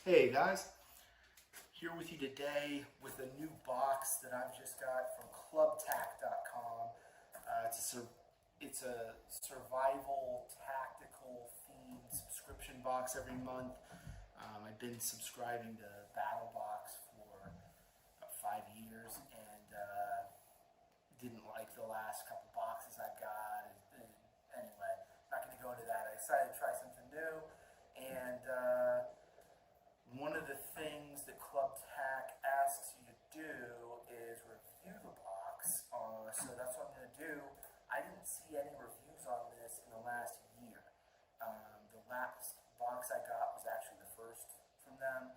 Hey guys, here with you today with a new box that I've just got from ClubTac.com. It's a survival tactical themed subscription box every month. I've been subscribing to BattleBox for about 5 years and didn't like the last couple boxes I got. Anyway, not going to go into that. I decided to try something new, and one of the things that ClubTac asks you to do is review the box. So that's what I'm going to do. I didn't see any reviews on this in the last year. The last box I got was actually the first from them,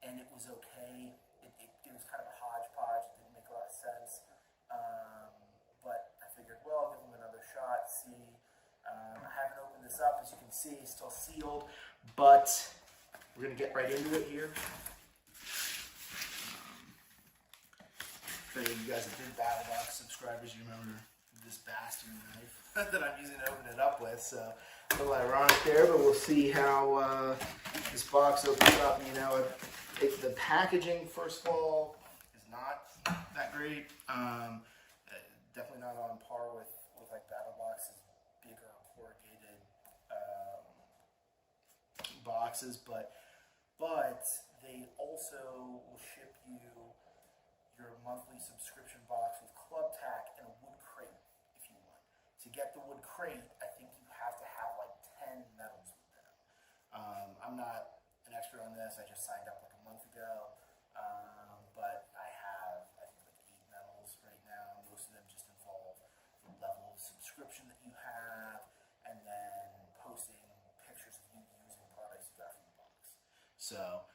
and it was okay. It was kind of a hodgepodge. It didn't make a lot of sense. But I figured, well, I'll give them another shot, see. I haven't opened this up. As you can see, it's still sealed, but we're going to get right into it here. If any of you guys have been BattleBox subscribers, you remember this bastard knife that I'm using to open it up with. So a little ironic there, but we'll see how this box opens up. You know, the packaging, first of all, is not that great. Definitely not on par with like BattleBox's bigger corrugated boxes, but they also will ship you your monthly subscription box with ClubTac and a wood crate if you want. To get the wood crate, I think you have to have like 10 medals with them. I'm not an expert on this. I just signed up like a month ago, but I have I think like 8 medals right now. Most of them just involve the level of subscription that you have, and then posting pictures of you using products you got from the box. So,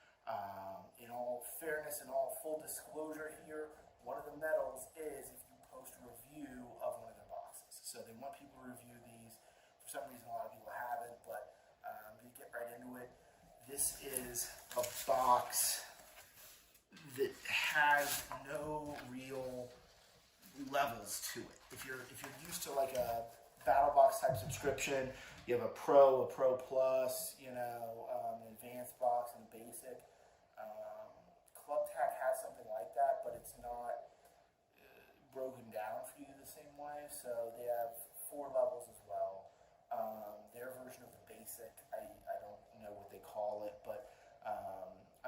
in all fairness and all full disclosure here, one of the medals is if you post a review of one of their boxes. So they want people to review these. For some reason, a lot of people haven't, but I'm going to get right into it. This is a box that has no real levels to it. If you're used to like a BattleBox type subscription, you have a Pro Plus, you know, an advanced box and basic. ClubTac has something like that, but it's not broken down for you the same way. So they have 4 levels as well. Their version of the basic, I don't know what they call it, but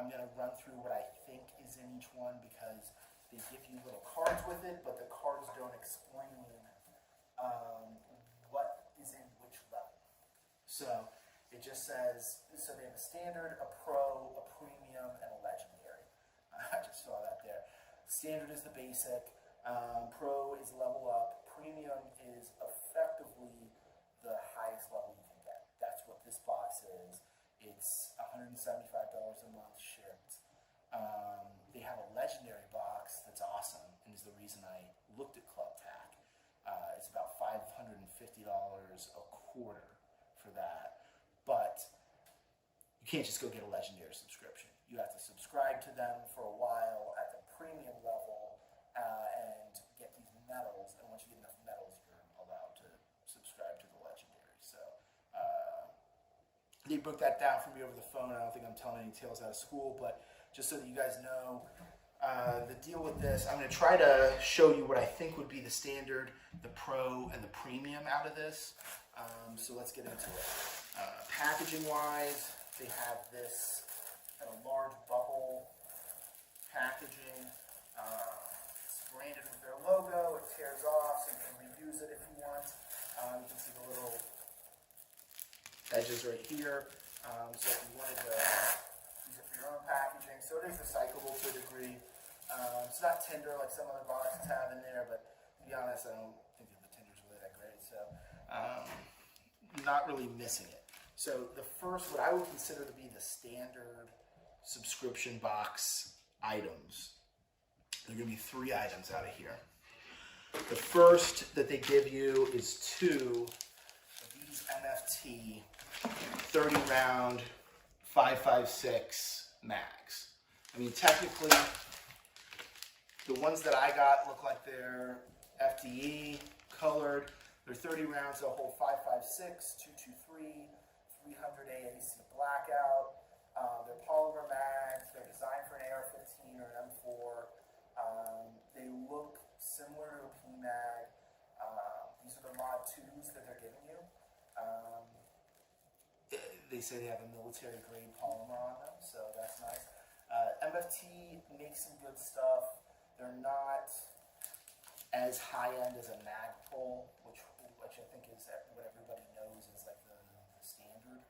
I'm going to run through what I think is in each one because they give you little cards with it, but the cards don't explain what is in which level. So it just says, so they have a standard, a pro, a premium, and a legendary. I just saw that there. Standard is the basic, pro is level up, premium is effectively the highest level you can get. That's what this box is. It's $175 a month shipped. They have a legendary box that's awesome and is the reason I looked at ClubTac. It's about $550 a quarter for that, but you can't just go get a legendary subscription. You have to subscribe to them for a while at the premium level and get these medals, and once you get enough medals, you're allowed to subscribe to the legendary. So they broke that down for me over the phone. I don't think I'm telling any tales out of school, but just so that you guys know the deal with this, I'm going to try to show you what I think would be the standard, the pro, and the premium out of this. So let's get into it. Packaging wise, they have this kind of large bubble packaging. It's branded with their logo. It tears off, so you can reuse it if you want. You can see the little edges right here. So if you wanted to use it for your own packaging, so it is recyclable to a degree. It's not tinder like some other boxes have in there, but to be honest, I don't think that the tinder's really that great. So not really missing it. So the first, what I would consider to be the standard subscription box items, there are going to be 3 items out of here. The first that they give you is 2 of these MFT 30 round 5.56 mags. I mean, technically, the ones that I got look like they're FDE colored. They're 30 rounds. They'll hold 5.56, 223, 300 AAC blackout. They're polymer mags. They're designed for an AR-15 or an M4. They look similar to a PMag. These are the Mod 2s that they're giving you. They say they have a military grade polymer on them, so that's nice. MFT makes some good stuff. They're not as high end as a Magpul, which I think is what everybody knows is like the standard.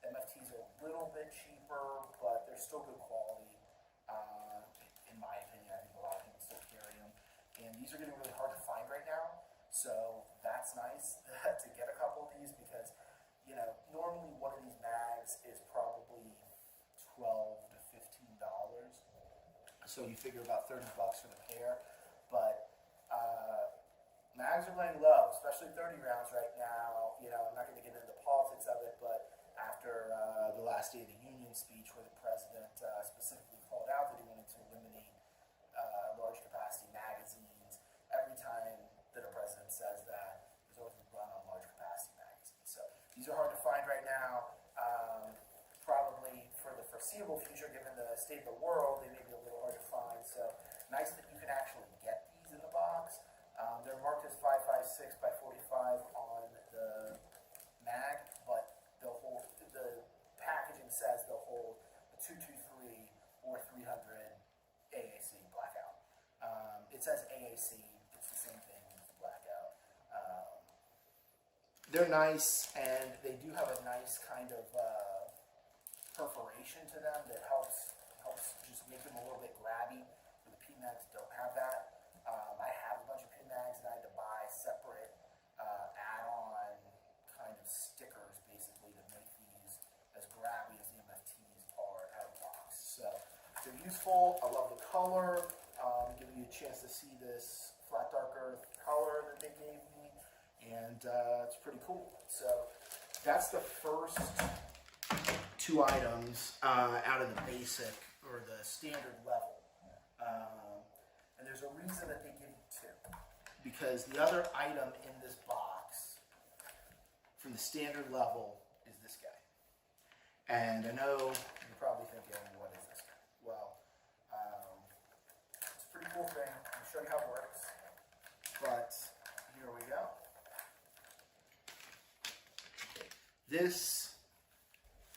MFTs are a little bit cheaper, but they're still good quality. In my opinion, I think a lot of people still carry them. And these are getting really hard to find right now, so that's nice to get a couple of these because, you know, normally one of these mags is probably $12 to $15. So you figure about $30 for the pair, but mags are running low, especially 30 rounds right now. You know, I'm not going to get into the politics of it, but after the last State of the Union speech where the president specifically called out that he wanted to eliminate large capacity magazines, every time that a president says that, there's always a run on large capacity magazines. So these are hard to find right now. Probably for the foreseeable future, given the state of the world, they may be a little hard to find. So nice that you can actually get these in the box. They're marked as 5.56 by 45 on the mag, but the packaging says they'll hold a 223 or 300 AAC blackout. It says AAC, it's the same thing as the blackout. They're nice, and they do have a nice kind of perforation to them that helps just make them a little bit grabby. The PMags don't have that. I have a bunch of PMags and I had to buy separate add-on kind of stickers basically to make these as grabby as the MFTs are out of the box. So they're useful. I love the color. Giving you a chance to see this flat dark earth color that they gave me, and it's pretty cool. So that's the first two items out of the basic or the standard level. And there's a reason that they give you two. Because the other item in this box from the standard level is this guy. And I know you're probably thinking, what is this guy? Well, it's a pretty cool thing. I'll show you how it works. But here we go. This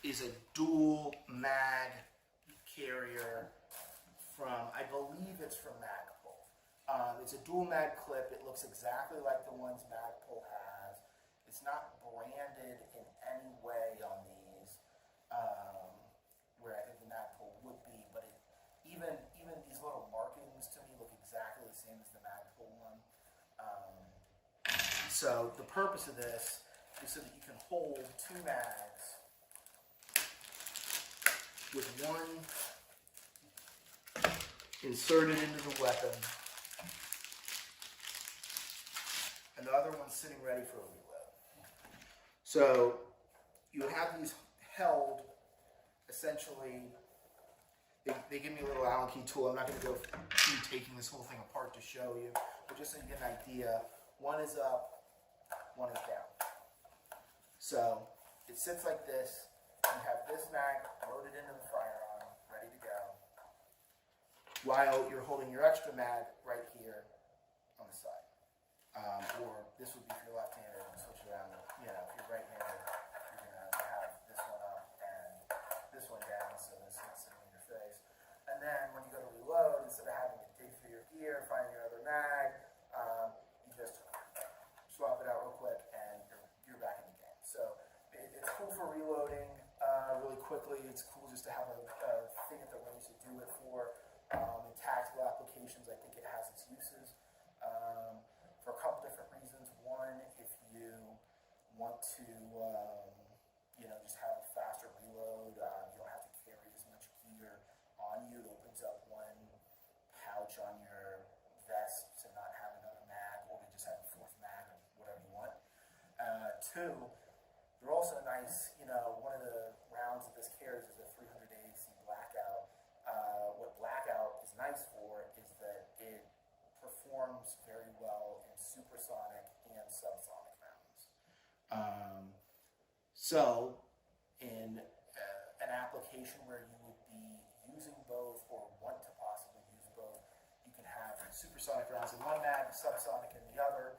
is a dual mag carrier from, I believe it's from Magpul. It's a dual mag clip. It looks exactly like the ones Magpul has. It's not branded in any way on these, where I think the Magpul would be, but even these little markings to me look exactly the same as the Magpul one. So the purpose of this is so that you can hold two mags with one inserted into the weapon and the other one sitting ready for a reload. So you would have these held essentially. They give me a little Allen key tool. I'm not going to go through taking this whole thing apart to show you, but just so you get an idea, one is up, one is down. So it sits like this. You have this mag loaded into the firearm, ready to go, while you're holding your extra mag right here on the side. Or this would be if you're left-handed and switch it around. You know, if you're right-handed, you're going to have this one up and this one down, so this is sitting in your face. And then when you go to reload, instead of having to dig through your gear, finding your other mag, you just swap it out real quick and you're back in the game. So it's cool for reloading really quickly. It's cool just to have a thing at the range to do it for. In tactical applications, I think it has its uses for a couple different reasons. One, if you want to, just have a faster reload, you don't have to carry as much gear on you. It opens up one pouch on your vest to not have another mag, or to just have a fourth mag or whatever you want. Two, they're also nice. One of the rounds that this carries is a 300 AAC blackout. What blackout is nice for is that it performs very well in supersonic and subsonic rounds. So in an an application where you would be using both or want to possibly use both, you can have supersonic rounds in one mag, subsonic in the other,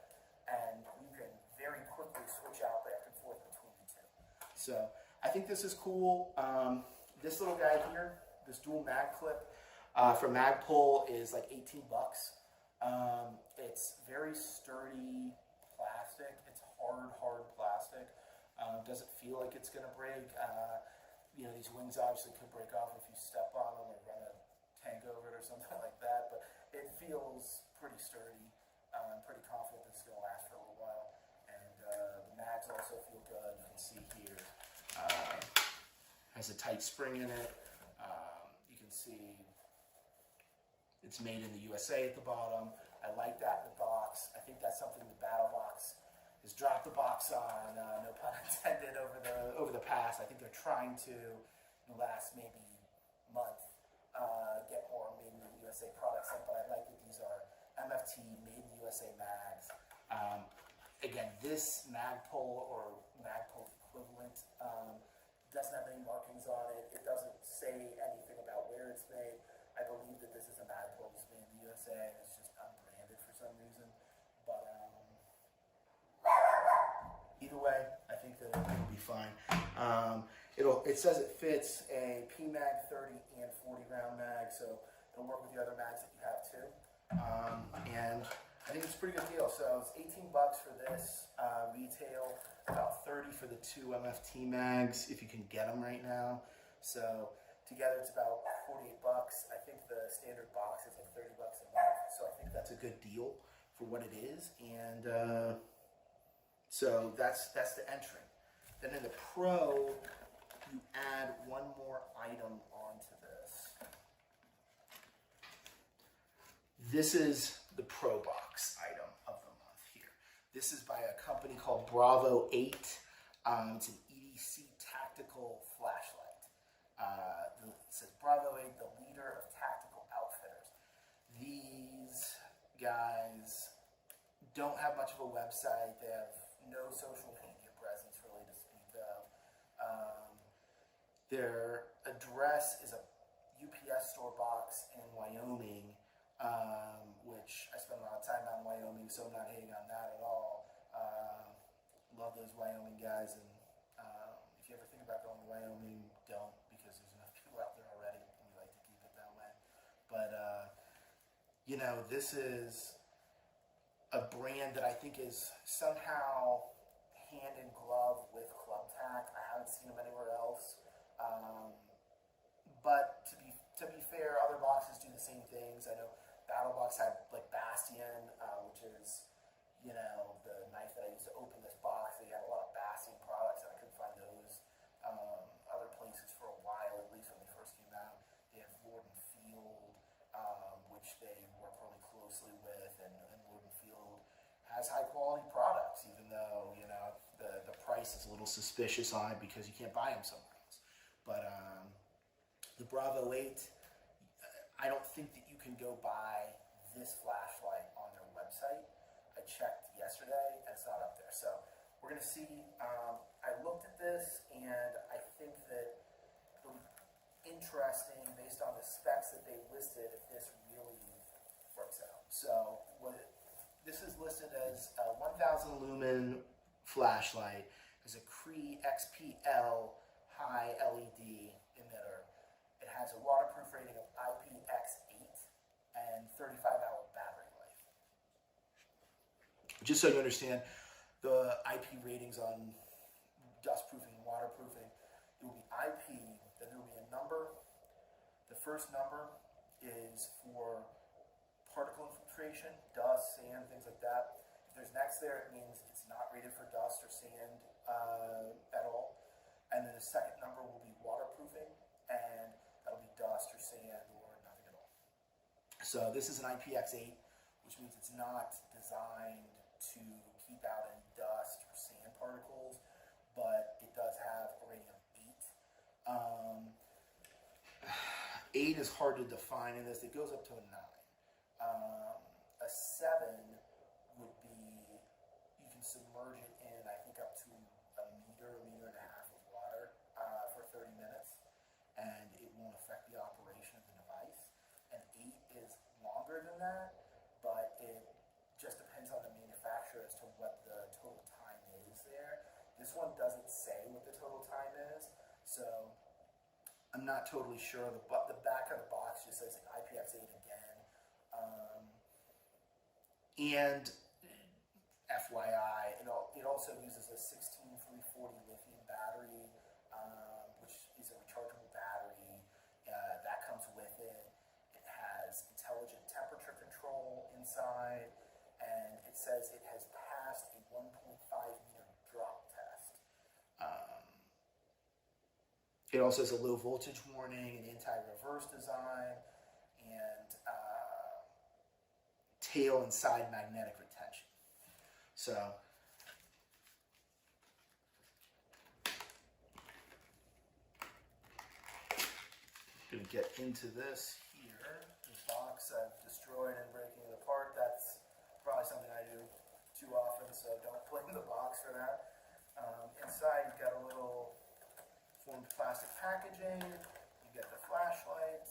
and you can very quickly switch out back and forth between the two. So I think this is cool. This little guy here, this dual mag clip from Magpul is like 18 bucks. It's very sturdy plastic. It's hard plastic. Doesn't feel like it's going to break. You know, these wings obviously could break off if you step on them or run a tank over it or something like that, but it feels pretty sturdy. I'm pretty confident this is going to last for a little while. And the mags also feel good. You can see here, has a tight spring in it. You can see it's made in the USA at the bottom. I like that in the box. I think that's something the Battle Box has dropped the box on, no pun intended, over the past. I think they're trying to, in the last maybe month, get more made in the USA products in, but I like that these are MFT, made in the USA mags. Again, this Magpul or Magpul equivalent doesn't have any markings on it. It doesn't say anything about where it's made. I believe that this is a Magpul that's made in the USA, and it's just unbranded for some reason. But either way, I think that it'll be fine. It says it fits a PMag 30 and 40 round mag, so it'll work with the other mags that you have too. And I think it's a pretty good deal. So it's 18 bucks for this retail, about 30 for the two MFT mags if you can get them right now. So together it's about 48 bucks. I think the standard box is like 30 bucks a month, so I think that's a good deal for what it is. And so that's the entry. Then in the Pro, you add one more item onto this. This is the Pro Box item of the month here. This is by a company called Bravo 8. It's an EDC tactical flashlight. It says Bravo 8, the leader of tactical outfitters. These guys don't have much of a website. They have no social media presence really to speak of. Their address is a UPS store box in Wyoming, which I spend a lot of time out in Wyoming, so I'm not hating on that at all. Love those Wyoming guys, and if you ever think about going to Wyoming, don't, because there's enough people out there already, and we like to keep it that way. But, you know, this is a brand that I think is somehow hand in glove with ClubTac. I haven't seen them anywhere else. But to be fair, other boxes do the same things. I know Battle Box had like Bastion, which is, you know, the knife that I used to open this box. They had a lot of Bastion products, and I couldn't find those other places for a while, at least when they first came out. They have Lord and Field, which they work really closely with, and Lord and Field has high quality products, even though, you know, the price is a little suspicious on it because you can't buy them somewhere else. But the Bravo 8, I don't think that you can go buy this flashlight on their website. I checked yesterday and it's not up there. So we're going to see. I looked at this and I think that it'll be interesting based on the specs that they listed if this really works out. So this is listed as a 1000 lumen flashlight, as a Cree XPL high LED emitter. It has a waterproof rating of IPX8 and 35-hour battery life. Just so you understand, the IP ratings on dustproofing and waterproofing, it will be IP, then there will be a number. The first number is for particle infiltration, dust, sand, things like that. If there's an X there, it means it's not rated for dust or sand at all. And then the second number will be waterproofing, and that'll be dust or sand or nothing at all. So this is an IPX8, which means it's not designed to keep out any dust or sand particles, but it does have a rating of 8. 8 is hard to define in this. It goes up to a 9. A 7 would be, you can submerge it in, I think, up to a meter and a half of water for 30 minutes. This one doesn't say what the total time is, so I'm not totally sure. The back of the box just says IPX8 again. And FYI, it also uses a 16340 lithium battery, which is a rechargeable battery. That comes with it. It has intelligent temperature control inside, and it says it has passed a 1.5 meter drop test. It also has a low voltage warning, an anti-reverse design, and tail and side magnetic retention. So I'm going to get into this here. This box I've destroyed and breaking it apart. That's probably something I do too often, so don't blame the box for that. Inside you've got a little formed plastic packaging. You get the flashlight.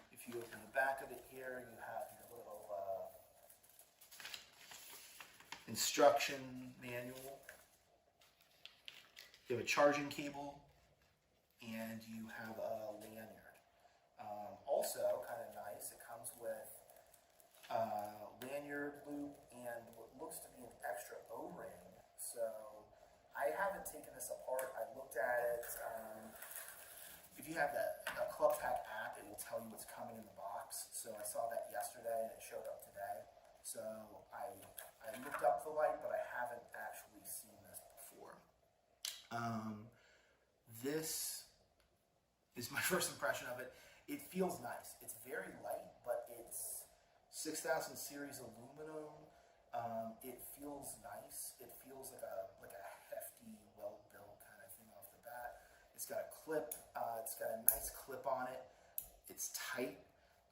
If you open the back of it here, you have your little instruction manual. You have a charging cable, and you have a lanyard. Also, kind of nice, it comes with lanyard loop and what looks to be an extra O-ring. So I haven't taken this apart. I looked at it. If you have the ClubTac app, it will tell you what's coming in the box. So I saw that yesterday and it showed up today. So I looked up the light, but I haven't actually seen this before. This is my first impression of it. It feels nice. It's very light, but it's 6000 series aluminum. It feels nice. It feels like a hefty, well-built kind of thing off the bat. It's got a clip. It's got a nice clip on it. It's tight.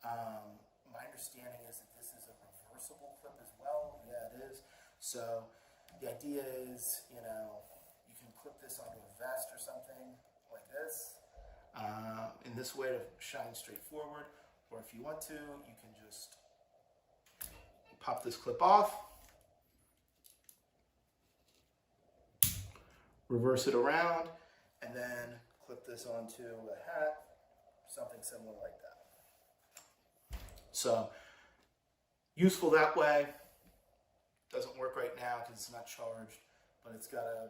My understanding is that this is a reversible clip as well. Yeah, it is. So the idea is, you can clip this onto a vest or something like this. In this way to shine straight forward, or if you want to, you can just pop this clip off, reverse it around, and then clip this onto a hat, something similar like that. So useful that way. Doesn't work right now because it's not charged, but it's got a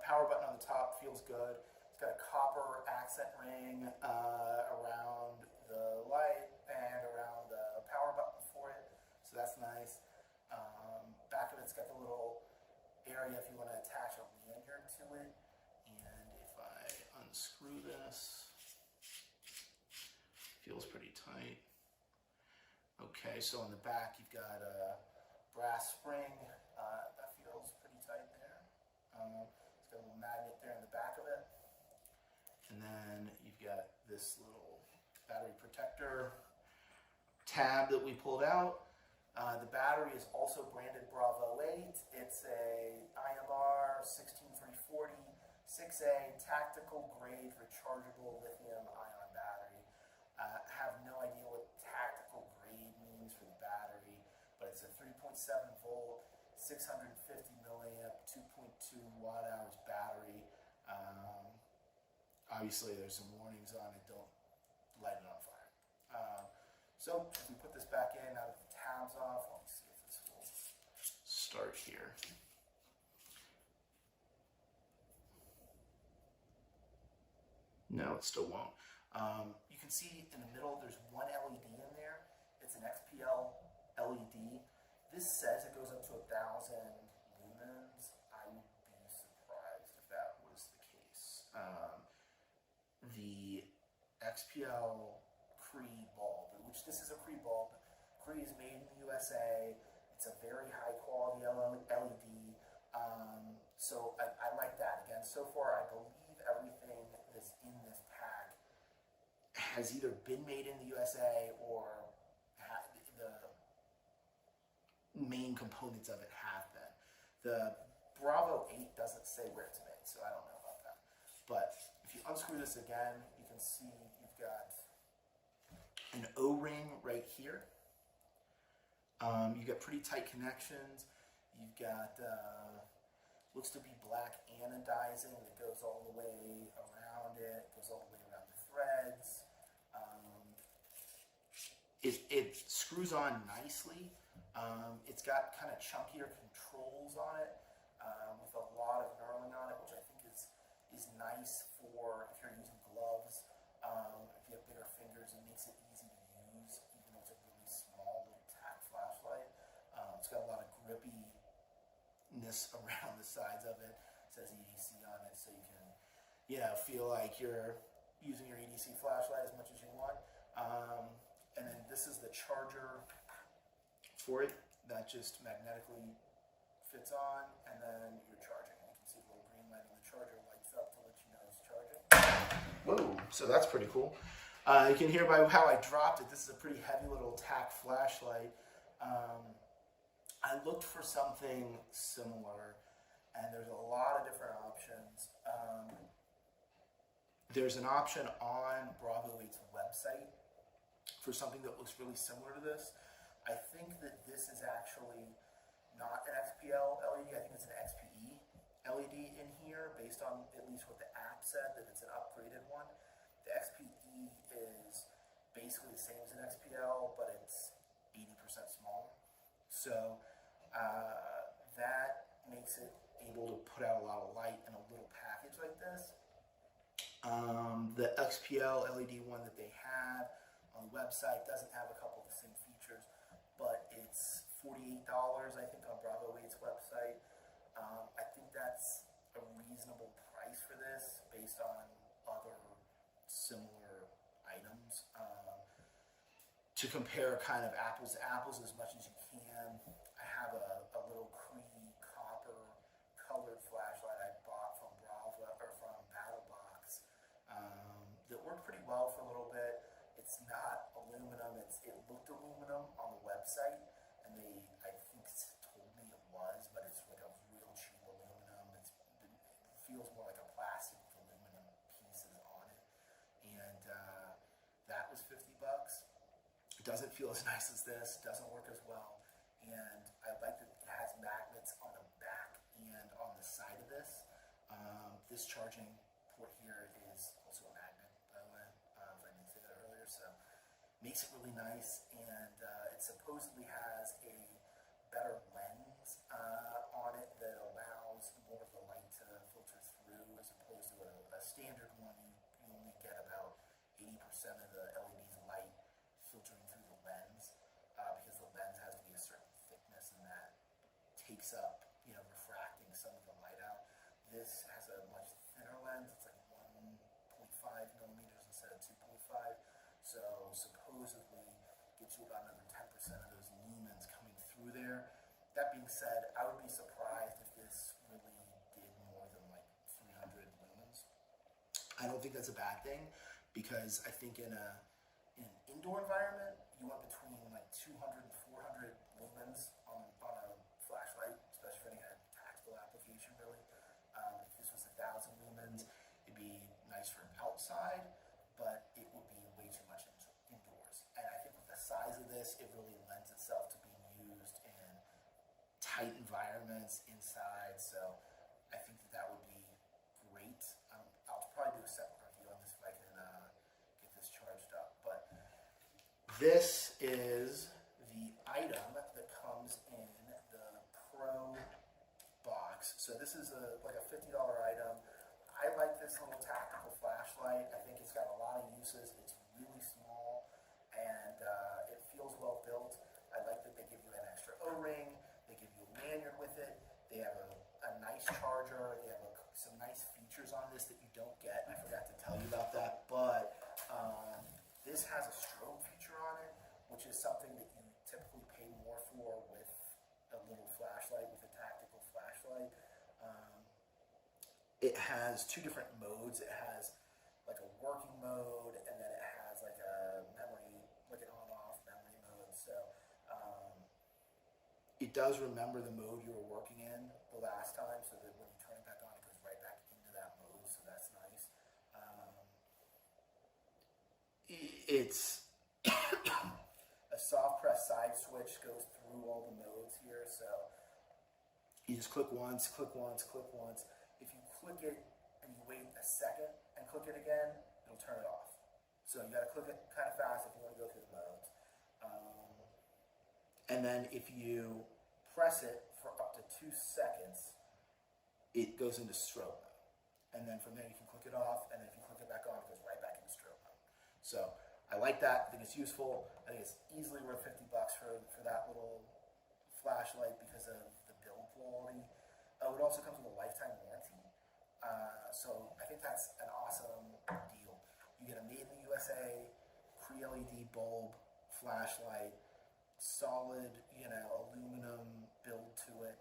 power button on the top, feels good. It's got a copper accent ring around the light and around the power button for it, so that's nice. Back of it's got the little area if you want to attach a lanyard to it, and if I unscrew this, feels pretty tight. Okay, so on the back you've got a brass spring, that feels pretty tight there. It's got a little magnet there in the back of it. And then you've got this little battery protector tab that we pulled out. The battery is also branded Bravo 8. It's a IMR 16340 6A tactical grade rechargeable lithium ion battery. I have no idea what tactical grade means for the battery, but it's a 3.7 volt, 650 milliamp, 2.2 watt hours battery. Obviously, there's some warnings on it. Don't light it on fire. So if we put this back in, now that the tab's off, let me see if this will start here. No, it still won't. You can see in the middle, there's one LED in there. It's an XPL LED. This says it goes up to 1,000 lumens. I would be surprised if that was the case. The XPL Cree bulb, which this is a Cree bulb. Cree is made in the USA. It's a very high quality LED. So I like that. Again, so far I believe everything that's in this pack has either been made in the USA or the main components of it have been. The Bravo 8 doesn't say where it's made, so I don't know about that. But if you unscrew this again, you can see you've got an O-ring right here. You've got pretty tight connections. You've got looks to be black anodizing that goes all the way around it, goes all the way around the threads. It screws on nicely. It's got kind of chunkier controls on it with a lot of knurling on it, which I think is nice for if you're using gloves. If you have bigger fingers, it makes it easy to use, even though it's a really small little tack flashlight. It's got a lot of grippiness around the sides of it. It says EDC on it, so you can, feel like you're using your EDC flashlight as much as you want. And then this is the charger for it that just magnetically fits on, and then you're charging. You can see the little green light on the charger lights up to let you know it's charging. Whoa, so that's pretty cool. You can hear by how I dropped it, this is a pretty heavy little tack flashlight. I looked for something similar, and there's a lot of different options. There's an option on Bravo 8's website for something that looks really similar to this. I think that this is actually not an XPL LED. I think it's an XPE LED in here, based on at least what the app said, that it's an upgraded one. The XPE is basically the same as an XPL, but it's 80% smaller. So that makes it able to put out a lot of light in a little package like this. The XPL LED one that they had on the website doesn't have a couple of the same features, but it's $48, I think, on Bravo 8's website. I think that's a reasonable price for this based on other similar items. To compare kind of apples to apples as much as you can, I have a little cream copper colored flashlight I bought from Bravo or from BattleBox that worked pretty well for a little bit. It's not aluminum. It looked aluminum on the website, and I think told me it was, but it's like a real cheap aluminum. It feels more like a plastic with aluminum pieces on it, and that was $50. It doesn't feel as nice as this. Doesn't work as well, and I like that it has magnets on the back and on the side of this. This charging port here is also a magnet, by the way, if I didn't say that earlier. So makes it really nice, and it supposedly has a better lens on it that allows more of the light to filter through, as opposed to a standard one. You only get about 80% of the LED's light filtering through the lens, because the lens has to be a certain thickness, and that takes up, refracting some of the light out. This has a much thinner lens. It's like 1.5 millimeters instead of 2.5. So supposedly gets you about another 10% of those lumens coming through there. That being said, I would be surprised if this really did more than like 300 lumens. I don't think that's a bad thing, because I think in an indoor environment, you want between like 200 and 400 lumens on a flashlight, especially for any kind of tactile application, really. If this was 1,000 lumens, it'd be nice for outside, but it would be way too much indoors. And I think with the size of this, it really lends itself to being used in tight environments inside. So I think that would be great. I'll probably do a separate review on this if I can get this charged up. But this is the item that comes in the Pro box. So this is like a $50 item. I like this little tactical flashlight. I think it's got a lot of uses. It's really small, and it feels well built. I like that they give you an extra O-ring. They give you a lanyard with it. They have a nice charger. They have some nice features on this that you don't get. I forgot to tell you about that, but this has a strobe feature on it, which is something that you typically pay more for with a little flashlight, with a tactical flashlight. It has two different modes. It has like a working mode, and then it has like a memory, like an on-off memory mode. So it does remember the mode you were working in the last time, so that when you turn it back on, it goes right back into that mode. So that's nice. It's a soft press side switch goes through all the modes here, so You just click once, click once, click once. If you click it and you wait a second and click it again, it'll turn it off. So you gotta click it kind of fast if you want to go through the modes. And then if you press it for up to 2 seconds, it goes into strobe mode. And then from there you can click it off, and then if you click it back on, it goes right back into strobe mode. So I like that. I think it's useful. I think it's easily worth $50 for that little flashlight because of the build quality. It also comes with a lifetime warranty. So I think that's an awesome deal. You get a made in the USA pre-LED bulb flashlight, solid, aluminum build to it.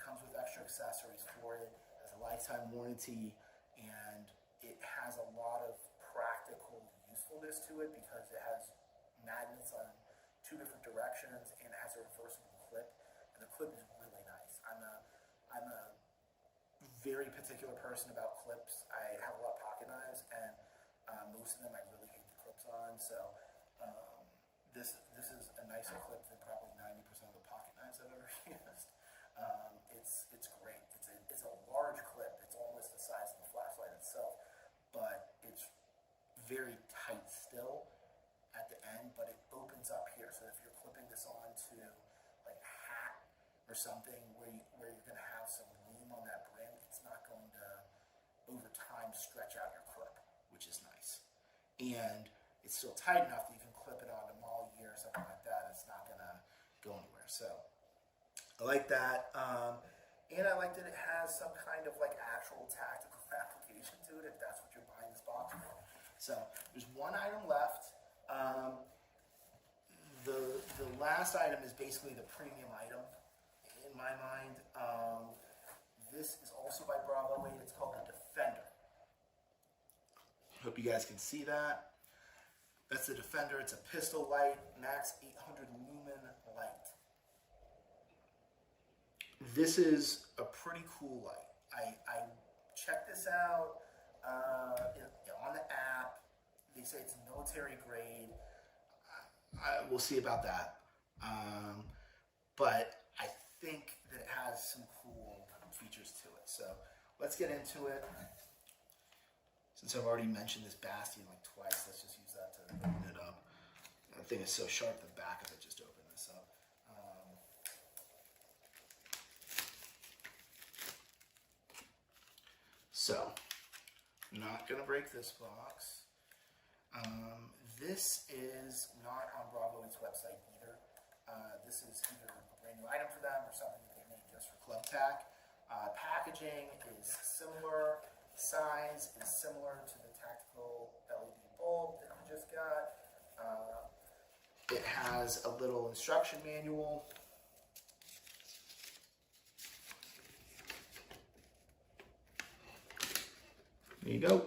Comes with extra accessories for it, has a lifetime warranty, and it has a lot of practical usefulness to it because it has magnets on 2 different directions and it has a reversible clip. And the clip is really nice. I'm a very particular person about clips. I have a lot of pocket knives, and most of them I really hate the clips on. So this is a nicer clip than probably 90% of the pocket knives I've ever used. It's great. It's a large clip. It's almost the size of the flashlight itself, but it's very tight still at the end. But it opens up here, so if you're clipping this onto like a hat or something where you're going to have some room on that brim, it's not going to over time stretch out your clip, which is nice. And it's still tight enough that you can clip it onto Molly gear or something like that. It's not going to go anywhere. So I like that. And I like that it has some kind of like actual tactical application to it if that's what you're buying this box for. So there's one item left. The last item is basically the premium item in my mind. This is also by Bravo 8. It's called the Defender. Hope you guys can see that. That's the Defender. It's a pistol light, max 800 lumen light. This is a pretty cool light. I checked this out on the app. They say it's military grade. We'll see about that. But I think that it has some cool features to it. So let's get into it. Since I've already mentioned this Bastion like twice, let's just use that to open it up. That thing is so sharp, the back of it just opened this up. So, not going to break this box. This is not on Bravo 8's website either. This is either a brand new item for them or something that they made just for ClubTac. Packaging is similar. Size is similar to the tactical LED bulb that we just got. It has a little instruction manual. There you go.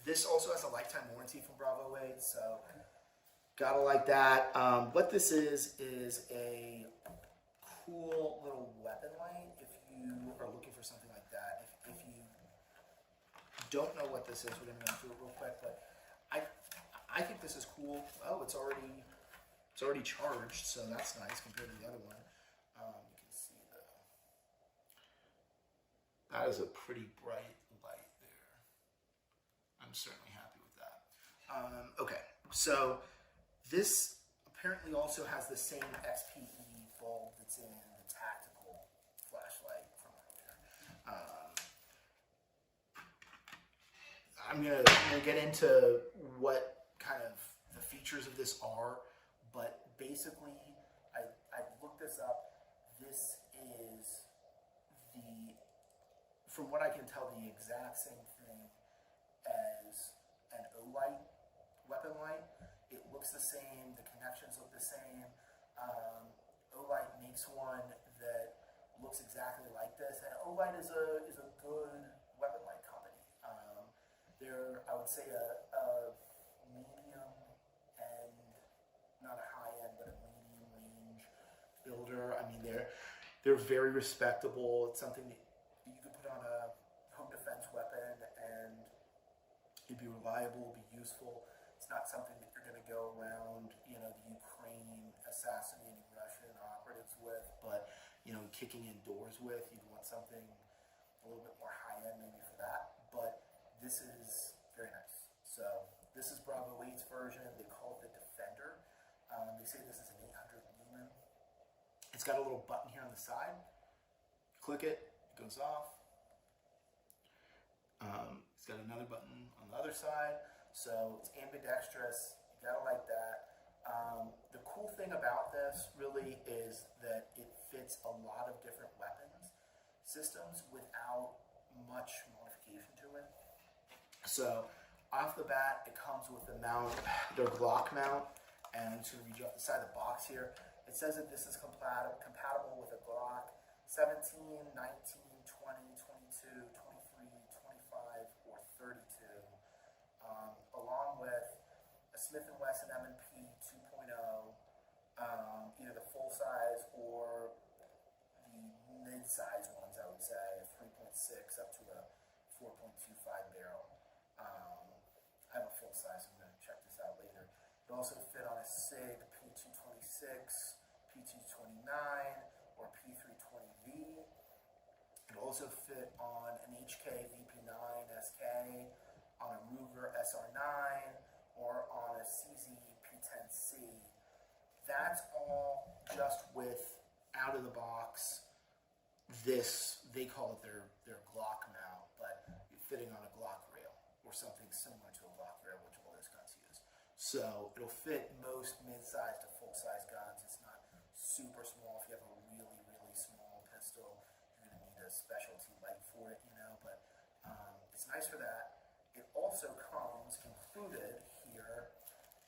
This also has a lifetime warranty from Bravo 8, so gotta like that. What this is a cool little weapon light if you are looking for something like that. If you don't know what this is, we're gonna go through it real quick, but I think this is cool. Oh, it's already charged, so that's nice compared to the other one. You can see that is a pretty bright light there. I'm certainly happy with that. Okay, so this apparently also has the same XPE bulb that's in the tactical flashlight from earlier. I'm gonna get into what kind of the features of this are, but basically I looked this up. This is from what I can tell, the exact same thing as an O-light weapon light. It looks the same, the connections look the same. O-light makes one that looks exactly like this, and O-light is a good weapon light company. They're, I would say, a medium and not a high end, but a medium range builder. I mean, they're very respectable. It's something that you could put on a home defense weapon and it'd be reliable, be useful. It's not something that you're going to go around, the Ukraine assassinating Russian kicking in doors with. You'd want something a little bit more high-end maybe for that. But this is very nice. So this is Bravo 8's version. They call it the Defender. They say this is an 800 lumen. It's got a little button here on the side. Click it, it goes off. It's got another button on the other side. So it's ambidextrous. You gotta like that. The cool thing about this really is that it fits a lot of different weapons systems without much modification to it. So off the bat, it comes with the mount, their Glock mount, and I'm just going to read you off the side of the box here. It says that this is compatible with a Glock 17, 19, 20, 22, 23, 25, or 32, along with a Smith & Wesson M&P 2.0, either the full size or the mid-size ones, I would say, a 3.6 up to a 4.25 barrel. I have a full size, I'm going to check this out later. It also fit on a SIG P226, P229, or P320V. It also fit on an HK VP9 SK, on a Ruger SR9, or on a CZ P10C. That's all just with, out of the box, this, they call it their Glock mount, but fitting on a Glock rail, or something similar to a Glock rail, which all those guns use. So it'll fit most mid-size to full-size guns. It's not super small. If you have a really, really small pistol, you're going to need a specialty light for it, but it's nice for that. It also comes included here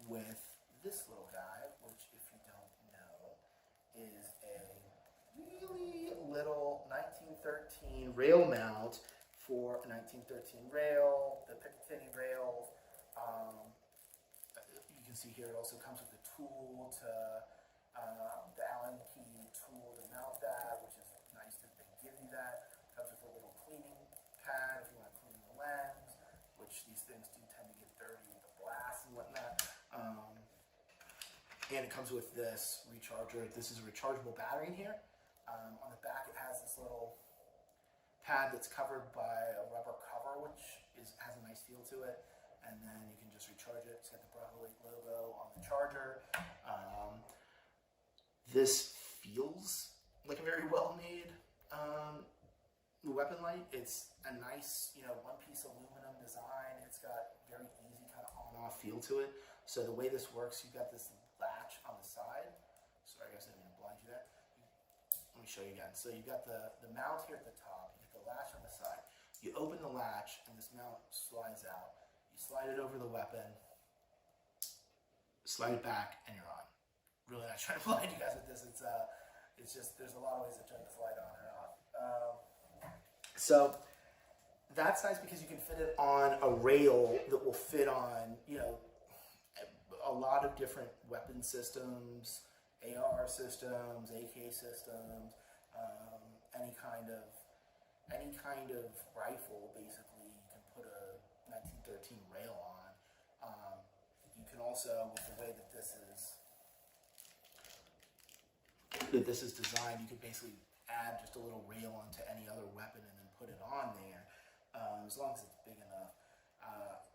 with this little guy, which, if you don't know, is a really little 1913 rail mount for a 1913 rail, the Picatinny rails. You can see here it also comes with a tool to, the Allen key tool to mount that, which is nice that they give you that. It comes with a little cleaning pad if you want to clean the lens, which these things do tend to get dirty with the blast and whatnot. And it comes with this recharger. This is a rechargeable battery in here. On the back it has this little pad that's covered by a rubber cover, which has a nice feel to it, and then you can just recharge it. It's got the Bravo 8 logo on the charger. This feels like a very well-made weapon light. It's a nice, one-piece aluminum design. It's got very easy kind of on-off feel to it. So the way this works, you've got this latch on the side. Sorry, I guess I didn't blind you there. Let me show you again. So you've got the mount here at the top, you get the latch on the side. You open the latch and this mount slides out. You slide it over the weapon, slide it back, and you're on. Really not trying to blind you guys with this. It's just, there's a lot of ways to turn this light on and off. So that's nice because you can fit it on a rail that will fit on, a lot of different weapon systems, AR systems, AK systems, any kind of rifle. Basically, you can put a 1913 rail on. You can also, with the way that this is designed, you could basically add just a little rail onto any other weapon and then put it on there, as long as it's big enough.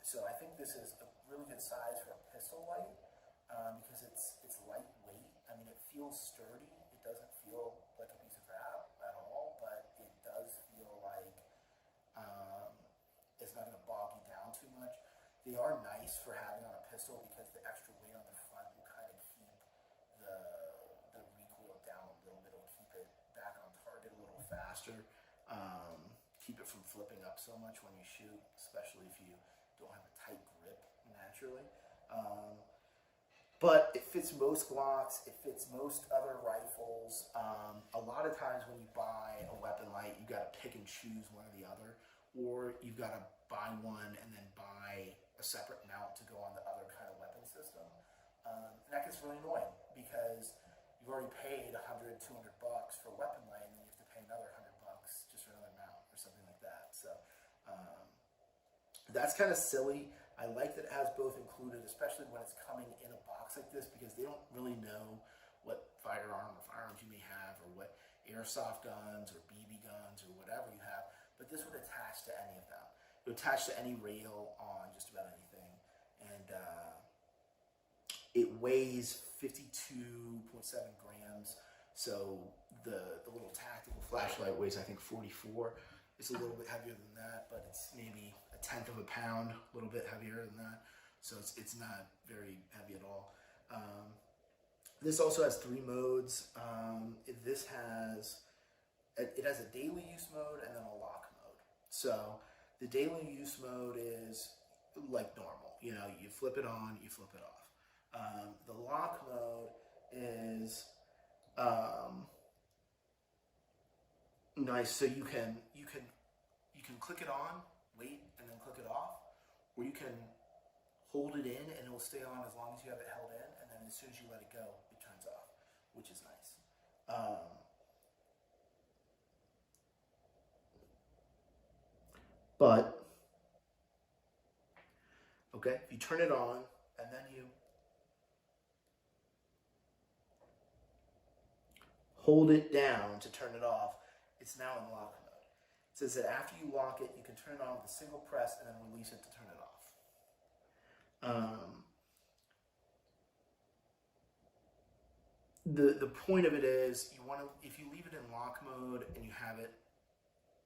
So I think this is a really good size for a pistol light, because it's lightweight. I mean, it feels sturdy. It doesn't feel like a piece of crap at all, but it does feel like it's not going to bog you down too much. They are nice for having on a pistol because the extra weight on the front will kind of keep the recoil down a little bit. It'll keep it back on target a little faster. Keep it from flipping up so much when you shoot, especially if you don't have a tight grip naturally. But it fits most Glocks, it fits most other rifles. A lot of times when you buy a weapon light, you got to pick and choose one or the other, or you've got to buy one and then buy a separate mount to go on the other kind of weapon system. And that gets really annoying because you've already paid $100, $200 for a weapon light, and then you have to pay another $100 just for another mount or something like that. So that's kind of silly. I like that it has both included, especially when it's coming in a box like this, because they don't really know what firearm or firearms you may have or what airsoft guns or BB guns or whatever you have, but this would attach to any of them. It would attach to any rail on just about anything, and it weighs 52.7 grams. So the little tactical flashlight weighs, I think, 44. It's a little bit heavier than that, but it's maybe a tenth of a pound, a little bit heavier than that. So it's not very heavy at all. This also has 3 modes. It has a daily use mode and then a lock mode. So the daily use mode is like normal. You know, you flip it on, you flip it off. The lock mode is nice. So you can click it on, wait, and then click it off, or you can hold it in and it will stay on as long as you have it held in, and then as soon as you let it go, it turns off, which is nice. But okay, if you turn it on and then you hold it down to turn it off, it's now in lock mode. It says that after you lock it, you can turn it on with a single press and then release it to turn it off. The point of it is, you want to, if you leave it in lock mode and you have it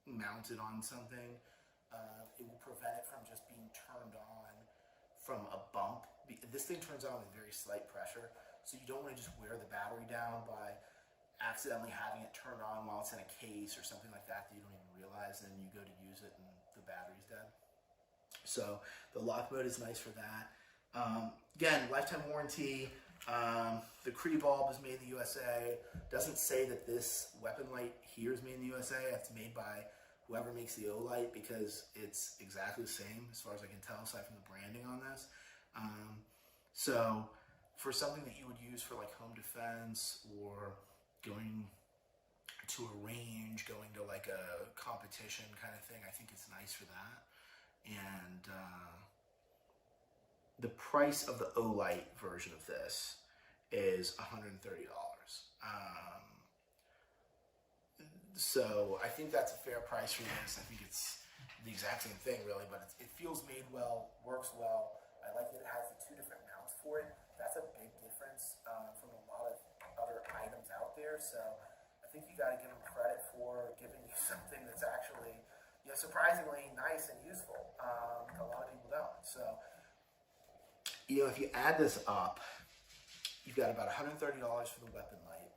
mounted on something, it will prevent it from just being turned on from a bump. This thing turns on with very slight pressure, so you don't want to just wear the battery down by accidentally having it turned on while it's in a case or something like that you don't even realize, and you go to use it and the battery's dead. So the lock mode is nice for that. Again, lifetime warranty. The Cree bulb is made in the USA. Doesn't say that this weapon light here is made in the USA. It's made by whoever makes the O-Light, because it's exactly the same as far as I can tell, aside from the branding on this. So for something that you would use for like home defense or going to a range, going to like a competition kind of thing, I think it's nice for that. And the price of the O-Light version of this is $130. So I think that's a fair price for this. I think it's the exact same thing, really, but it feels made well, works well. I like that it has the 2 different mounts for it. That's a big difference from a lot of other items out there. So I think you got to give them credit for giving you something that's actually, you know, surprisingly nice and useful. A lot of people don't. So, you know, if you add this up, you've got about $130 for the weapon light,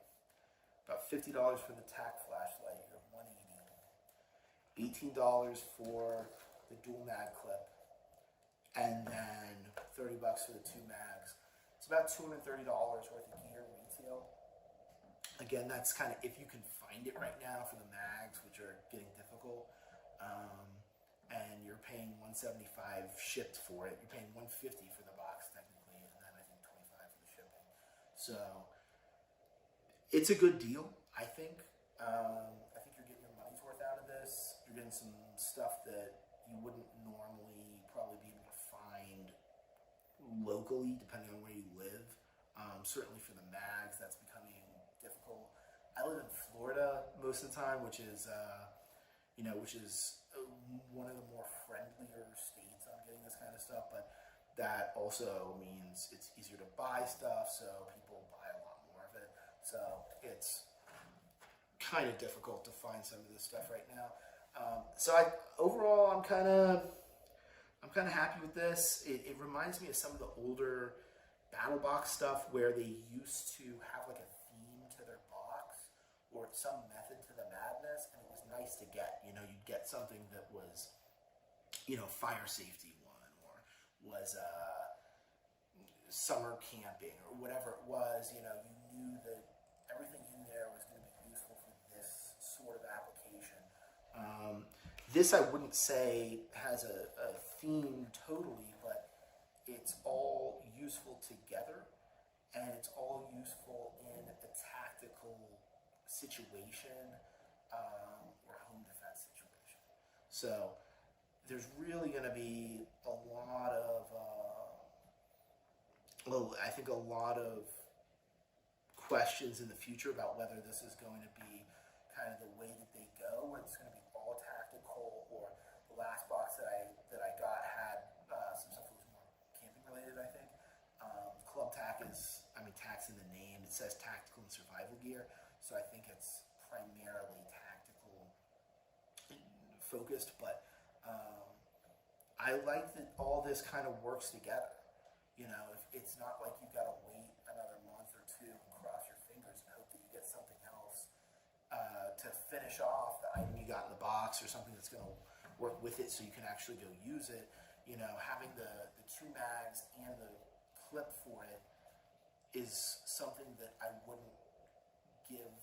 about $50 for the TAC flashlight, you're $180, $18 for the dual mag clip, and then $30 for the 2 mags. It's about $230 worth of gear retail. Again, that's kind of if you can find it right now for the mags, which are getting difficult. And you're paying $175 shipped for it. You're paying $150 for the box technically, and then I think $25 for the shipping. So it's a good deal, I think. I think you're getting your money's worth out of this. You're getting some stuff that you wouldn't normally probably be able to find locally, depending on where you live. Certainly for the mags, that's becoming difficult. I live in Florida most of the time, which is one of the more friendlier states on getting this kind of stuff, but that also means it's easier to buy stuff, so people buy a lot more of it. So it's kind of difficult to find some of this stuff right now. Overall, I'm kind of happy with this. It reminds me of some of the older battle box stuff where they used to have like a theme to their box or some method to the madness, and it was nice to get. You know, you'd get something that was, you know, fire safety one, or was summer camping, or whatever it was. You know, you knew that everything in there was going to be useful for this sort of application. This I wouldn't say has a theme totally, but it's all useful together, and it's all useful in a tactical situation or home defense situation. So there's really going to be a lot of, I think a lot of questions in the future about whether this is going to be kind of the way that they go, where it's going to be all tactical. Or the last box that I got had some stuff that was more camping related, I think. ClubTac is, I mean, tac's in the name. It says tactical and survival gear, so I think it's primarily tactical focused. But I like that all this kind of works together. You know, if it's not like you've got to wait another month or two and cross your fingers and hope that you get something else to finish off the item you got in the box, or something that's going to work with it so you can actually go use it. You know, having the two mags and the clip for it is something that I wouldn't give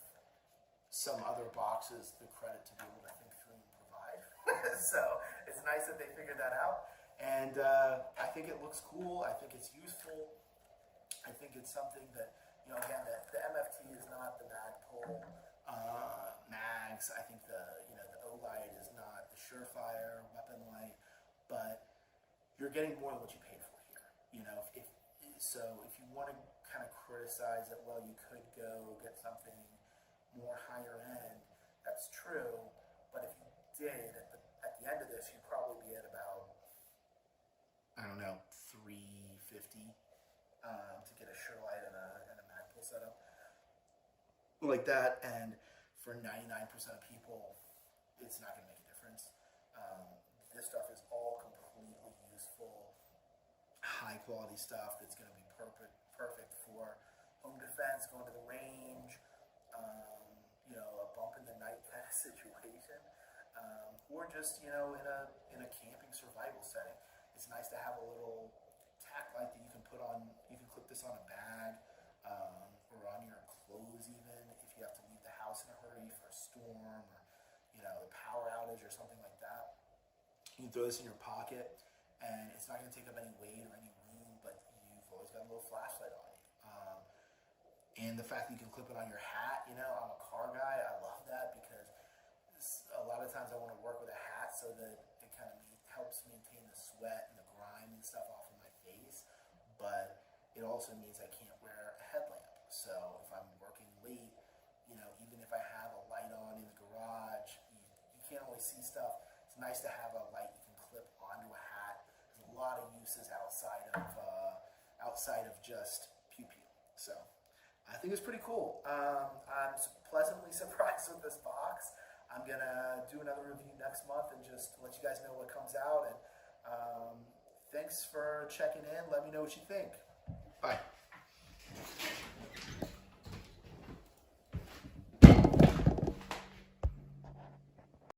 some other boxes the credit to be able to think through and provide. So it's nice that they figured that out. And I think it looks cool. I think it's useful. I think it's something that, you know, again, the MFT is not the Magpul mags. I think the Olight is not the Surefire weapon light, but you're getting more than what you paid for here. You know, if you want to kind of criticize that, well, you could go get something more higher end, that's true. But if you did, at the end of this, you'd probably be at about, I don't know, $350 to get a Surelight and a Magpul setup like that. And for 99% of people, it's not going to make a difference. This stuff is all completely useful, high quality stuff that's going to be perfect for home defense, going to the range, you know, a bump in the night kind of situation, or just, you know, in a camping survival setting. It's nice to have a little tack light that you can put on. You can clip this on a bag, or on your clothes even, if you have to leave the house in a hurry for a storm, or, you know, a power outage or something like that. You can throw this in your pocket, and it's not going to take up any weight or any room, but you've always got a little flashlight on you. And the fact that you can clip it on your hat, you know, I'm a car guy. I love that because a lot of times I want to work with a hat so that it kind of helps maintain the sweat and the grime and stuff off of my face. But it also means I can't wear a headlamp. So if I'm working late, you know, even if I have a light on in the garage, you can't always see stuff. It's nice to have a light you can clip onto a hat. There's a lot of uses outside of just pew pew. So I think it's pretty cool. I'm pleasantly surprised with this box. I'm gonna do another review next month and just let you guys know what comes out. And thanks for checking in. Let me know what you think. Bye.